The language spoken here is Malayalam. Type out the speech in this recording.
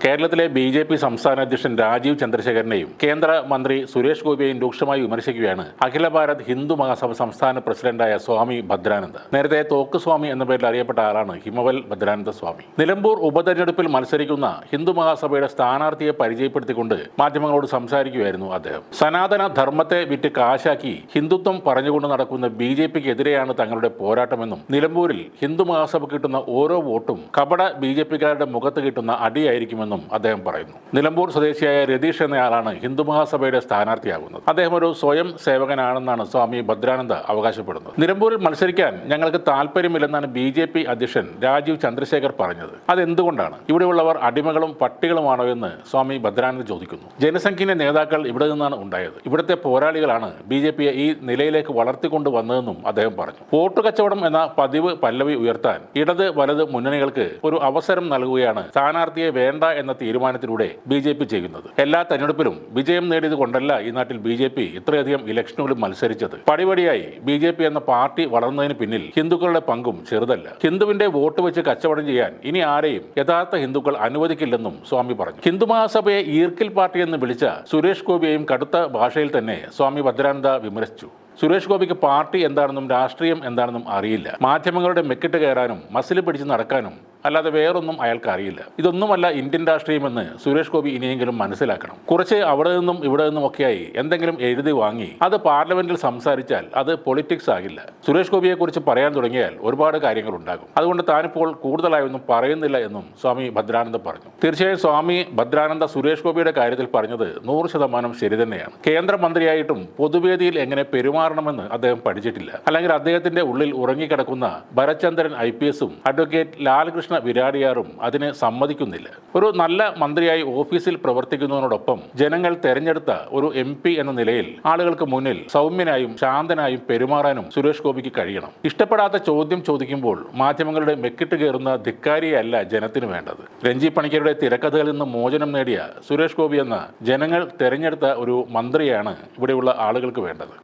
കേരളത്തിലെ BJP സംസ്ഥാന അധ്യക്ഷൻ രാജീവ് ചന്ദ്രശേഖരനെയും കേന്ദ്ര മന്ത്രി സുരേഷ് ഗോപിയെയും രൂക്ഷമായി വിമർശിക്കുകയാണ് അഖില ഭാരത് ഹിന്ദു മഹാസഭ സംസ്ഥാന പ്രസിഡന്റായ സ്വാമി ഭദ്രാനന്ദ. നേരത്തെ തോക്ക് സ്വാമി എന്ന പേരിൽ അറിയപ്പെട്ട ആളാണ് ഹിമവൽ ഭദ്രാനന്ദ സ്വാമി. നിലമ്പൂർ ഉപതെരഞ്ഞെടുപ്പിൽ മത്സരിക്കുന്ന ഹിന്ദു മഹാസഭയുടെ സ്ഥാനാർത്ഥിയെ പരിചയപ്പെടുത്തിക്കൊണ്ട് മാധ്യമങ്ങളോട് സംസാരിക്കുകയായിരുന്നു അദ്ദേഹം. സനാതന ധർമ്മത്തെ വിറ്റ് കാശാക്കി ഹിന്ദുത്വം പറഞ്ഞുകൊണ്ട് നടക്കുന്ന BJPക്കെതിരെയാണ് തങ്ങളുടെ പോരാട്ടമെന്നും നിലമ്പൂരിൽ ഹിന്ദു മഹാസഭ കിട്ടുന്ന ഓരോ വോട്ടും കപട BJPക്കാരുടെ മുഖത്ത് കിട്ടുന്ന അടിയായിരിക്കുമെന്നും അദ്ദേഹം പറയുന്നു. നിലമ്പൂർ സ്വദേശിയായ രതീഷ് എന്നയാളാണ് ഹിന്ദു മഹാസഭയുടെ സ്ഥാനാർത്ഥിയാകുന്നത്. അദ്ദേഹം ഒരു സ്വയം സേവകനാണെന്നാണ് സ്വാമി ഭദ്രാനന്ദ അവകാശപ്പെടുന്നത്. നിലമ്പൂരിൽ മത്സരിക്കാൻ ഞങ്ങൾക്ക് താല്പര്യമില്ലെന്നാണ് BJP അധ്യക്ഷൻ രാജീവ് ചന്ദ്രശേഖർ പറഞ്ഞത്. അതെന്തുകൊണ്ടാണ്? ഇവിടെയുള്ളവർ അടിമകളും പട്ടികളുമാണോ എന്ന് സ്വാമി ഭദ്രാനന്ദ ചോദിക്കുന്നു. ജനസംഖ്യയിലെ നേതാക്കൾ ഇവിടെ നിന്നാണ് ഉണ്ടായത്. ഇവിടുത്തെ പോരാളികളാണ് BJPയെ ഈ നിലയിലേക്ക് വളർത്തിക്കൊണ്ടു വന്നതെന്നും അദ്ദേഹം പറഞ്ഞു. വോട്ട് കച്ചവടം എന്ന പതിവ് പല്ലവി ഉയർത്താൻ ഇടത് വലത് മുന്നണികൾക്ക് ഒരു അവസരം നൽകുകയാണ് സ്ഥാനാർത്ഥിയെ വേണ്ട എന്ന തീരുമാനത്തിലൂടെ BJP ചെയ്യുന്നത്. എല്ലാ തെരഞ്ഞെടുപ്പിലും വിജയം നേടിയത് കൊണ്ടല്ല ഈ നാട്ടിൽ BJP ഇത്രയധികം ഇലക്ഷനുകളിൽ മത്സരിച്ചത്. പടിപടിയായി BJP എന്ന പാർട്ടി വളർന്നതിന് പിന്നിൽ ഹിന്ദുക്കളുടെ പങ്കും ചെറുതല്ല. ഹിന്ദുവിന്റെ വോട്ട് വെച്ച് കച്ചവടം ചെയ്യാൻ ഇനി ആരെയും യഥാർത്ഥ ഹിന്ദുക്കൾ അനുവദിക്കില്ലെന്നും സ്വാമി പറഞ്ഞു. ഹിന്ദു മഹാസഭയെ ഈർക്കിൽ പാർട്ടി എന്ന് വിളിച്ച സുരേഷ് ഗോപിയെയും കടുത്ത ഭാഷയിൽ തന്നെ സ്വാമി ഭദ്രാനന്ദ വിമർശിച്ചു. സുരേഷ് ഗോപിക്ക് പാർട്ടി എന്താണെന്നും രാഷ്ട്രീയം എന്താണെന്നും അറിയില്ല. മാധ്യമങ്ങളുടെ മെക്കിട്ട് കയറാനും മസിൽ പിടിച്ച് നടക്കാനും അല്ലാതെ വേറൊന്നും അയാൾക്ക് അറിയില്ല. ഇതൊന്നുമല്ല ഇന്ത്യൻ രാഷ്ട്രീയമെന്ന് സുരേഷ് ഗോപി ഇനിയെങ്കിലും മനസ്സിലാക്കണം. കുറച്ച് അവിടെ നിന്നും ഇവിടെ നിന്നും ഒക്കെയായി എന്തെങ്കിലും എഴുതി വാങ്ങി അത് പാർലമെന്റിൽ സംസാരിച്ചാൽ അത് പൊളിറ്റിക്സ് ആകില്ല. സുരേഷ് ഗോപിയെക്കുറിച്ച് പറയാൻ തുടങ്ങിയാൽ ഒരുപാട് കാര്യങ്ങൾ ഉണ്ടാകും. അതുകൊണ്ട് താനിപ്പോൾ കൂടുതലായൊന്നും പറയുന്നില്ല എന്നും സ്വാമി ഭദ്രാനന്ദ പറഞ്ഞു. തീർച്ചയായും സ്വാമി ഭദ്രാനന്ദ സുരേഷ് ഗോപിയുടെ കാര്യത്തിൽ പറഞ്ഞത് 100% ശരി തന്നെയാണ്. കേന്ദ്രമന്ത്രിയായിട്ടും പൊതുവേദിയിൽ എങ്ങനെ പെരുമാറണമെന്ന് അദ്ദേഹം പഠിച്ചിട്ടില്ല. അല്ലെങ്കിൽ അദ്ദേഹത്തിന്റെ ഉള്ളിൽ ഉറങ്ങിക്കിടക്കുന്ന ഭരചന്ദ്രൻ IPSഉം അഡ്വക്കേറ്റ് ലാൽകൃഷ്ണ വിരാടിയാറും അതിന് സമ്മതിക്കുന്നില്ല. ഒരു നല്ല മന്ത്രിയായി ഓഫീസിൽ പ്രവർത്തിക്കുന്നതിനോടൊപ്പം ജനങ്ങൾ തെരഞ്ഞെടുത്ത ഒരു MP എന്ന നിലയിൽ ആളുകൾക്ക് മുന്നിൽ സൗമ്യനായും ശാന്തനായും പെരുമാറാനും സുരേഷ് ഗോപിക്ക് കഴിയണം. ഇഷ്ടപ്പെടാത്ത ചോദ്യം ചോദിക്കുമ്പോൾ മാധ്യമങ്ങളുടെ മെക്കിട്ട് കയറുന്ന ധിക്കാരിയല്ല ജനത്തിന് വേണ്ടത്. രഞ്ജി പണിക്കരുടെ തിരക്കഥകളിൽ നിന്ന് മോചനം നേടിയ സുരേഷ് ഗോപി എന്ന ജനങ്ങൾ തെരഞ്ഞെടുത്ത ഒരു മന്ത്രിയാണ് ഇവിടെയുള്ള ആളുകൾക്ക് വേണ്ടത്.